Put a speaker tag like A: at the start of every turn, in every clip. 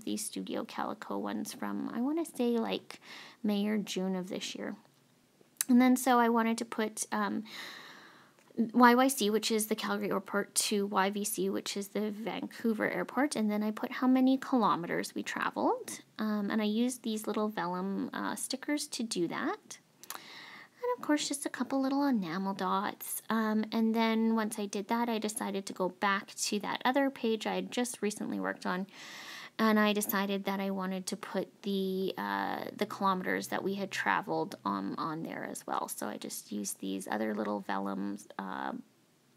A: these Studio Calico ones from, I want to say like May or June of this year. And then so I wanted to put YYC, which is the Calgary airport, to YVC, which is the Vancouver airport. And then I put how many kilometers we traveled. And I used these little vellum stickers to do that. And of course, just a couple little enamel dots. And then once I did that, I decided to go back to that other page I had just recently worked on. And I decided that I wanted to put the kilometers that we had traveled on there as well. So I just used these other little vellum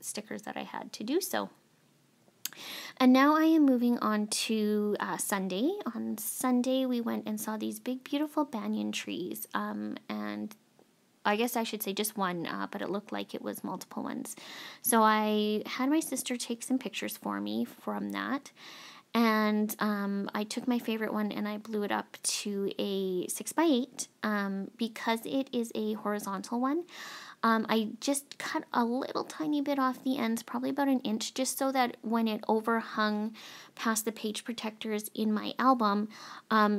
A: stickers that I had to do so. And now I am moving on to Sunday. On Sunday, we went and saw these big, beautiful banyan trees. And I guess I should say just one, but it looked like it was multiple ones. So I had my sister take some pictures for me from that. And I took my favorite one and I blew it up to a 6x8 because it is a horizontal one. I just cut a little tiny bit off the ends, probably about an inch, just so that when it overhung past the page protectors in my album,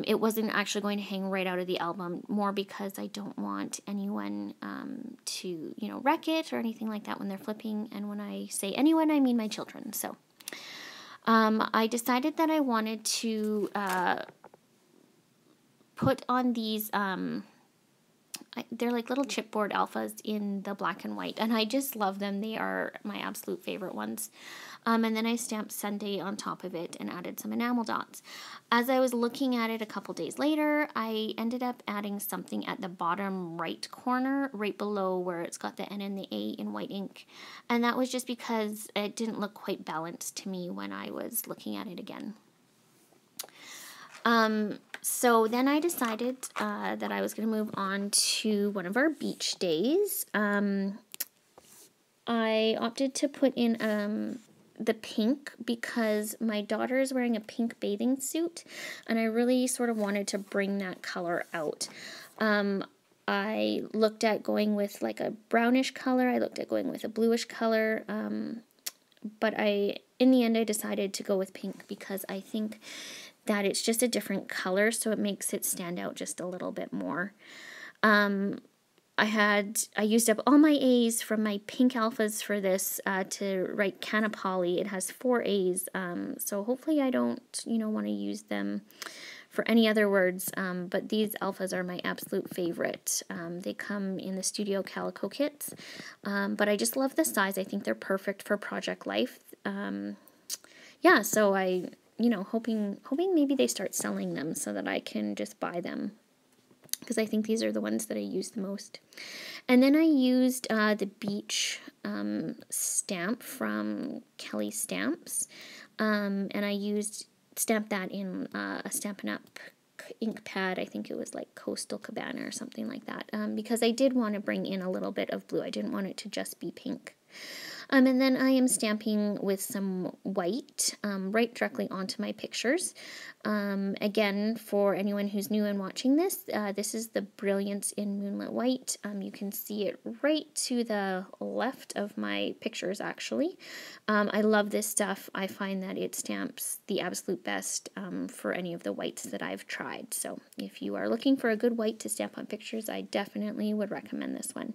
A: it wasn't actually going to hang right out of the album, more because I don't want anyone to, wreck it or anything like that when they're flipping. And when I say anyone, I mean my children. So I decided that I wanted to put on these, they're like little chipboard alphas in the black and white, and I just love them. They are my absolute favorite ones. And then I stamped Sunday on top of it and added some enamel dots. As I was looking at it a couple days later, I ended up adding something at the bottom right corner, right below where it's got the N and the A in white ink. And that was just because it didn't look quite balanced to me when I was looking at it again. So then I decided that I was going to move on to one of our beach days. I opted to put in the pink because my daughter is wearing a pink bathing suit, and I really sort of wanted to bring that color out. I looked at going with like a brownish color. I looked at going with a bluish color. But in the end, I decided to go with pink because I think that it's just a different color, so it makes it stand out just a little bit more. I used up all my A's from my pink alphas for this to write Canapali. It has 4 A's, so hopefully I don't, want to use them for any other words, but these alphas are my absolute favorite. They come in the Studio Calico kits, but I just love the size. I think they're perfect for Project Life. Yeah, so I, hoping maybe they start selling them so that I can just buy them, because I think these are the ones that I use the most. And then I used the beach stamp from Kelly Stamps, and I stamped that in a Stampin' Up! Ink pad. I think it was like Coastal Cabana or something like that, because I did want to bring in a little bit of blue. I didn't want it to just be pink. And then I am stamping with some white right directly onto my pictures. Again, for anyone who's new and watching this, this is the Brilliance in Moonlit White. You can see it right to the left of my pictures, actually. I love this stuff. I find that it stamps the absolute best for any of the whites that I've tried. So if you are looking for a good white to stamp on pictures, I definitely would recommend this one.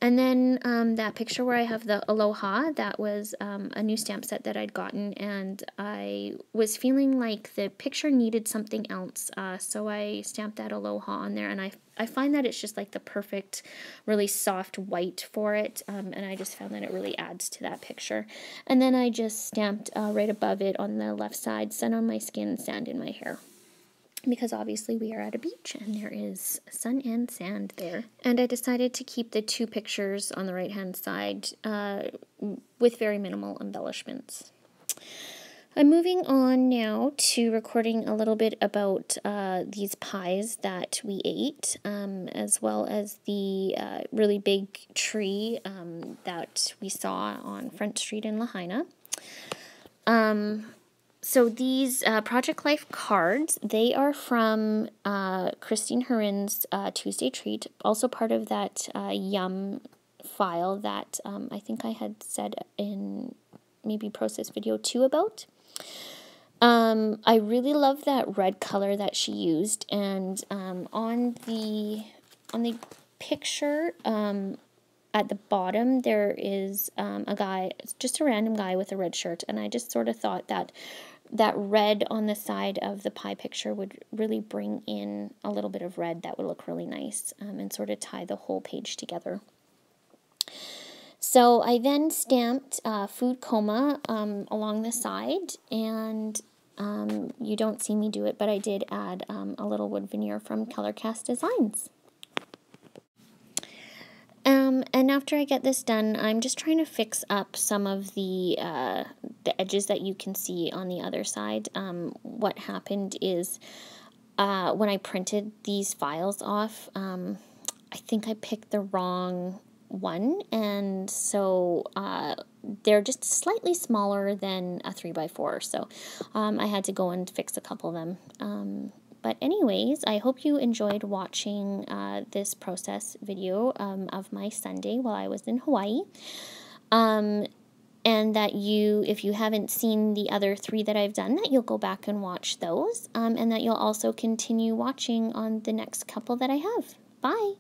A: And then that picture where I have the Aloha, that was a new stamp set that I'd gotten, and I was feeling like the picture needed something else, so I stamped that Aloha on there, and I find that it's just like the perfect, really soft white for it, and I just found that it really adds to that picture. And then I just stamped right above it on the left side, sun on my skin, sand in my hair, because obviously we are at a beach and there is sun and sand there. And I decided to keep the 2 pictures on the right hand side with very minimal embellishments. I'm moving on now to recording a little bit about these pies that we ate, as well as the really big tree that we saw on Front Street in Lahaina. So these Project Life cards, they are from Christine Hurin's Tuesday Treat, also part of that Yum file that I think I had said in maybe Process Video 2 about. I really love that red color that she used, and on the picture at the bottom there is a guy, just a random guy with a red shirt, and I just sort of thought that that red on the side of the pie picture would really bring in a little bit of red that would look really nice, and sort of tie the whole page together. So I then stamped Food Coma along the side, and you don't see me do it, but I did add a little wood veneer from Colorcast Designs. And after I get this done, I'm just trying to fix up some of the edges that you can see on the other side. What happened is when I printed these files off, I think I picked the wrong one, and so they're just slightly smaller than a 3x4, so I had to go and fix a couple of them. But anyways, I hope you enjoyed watching this process video of my Sunday while I was in Hawaii. And that if you haven't seen the other 3 that I've done, that you'll go back and watch those. And that you'll also continue watching on the next couple that I have. Bye!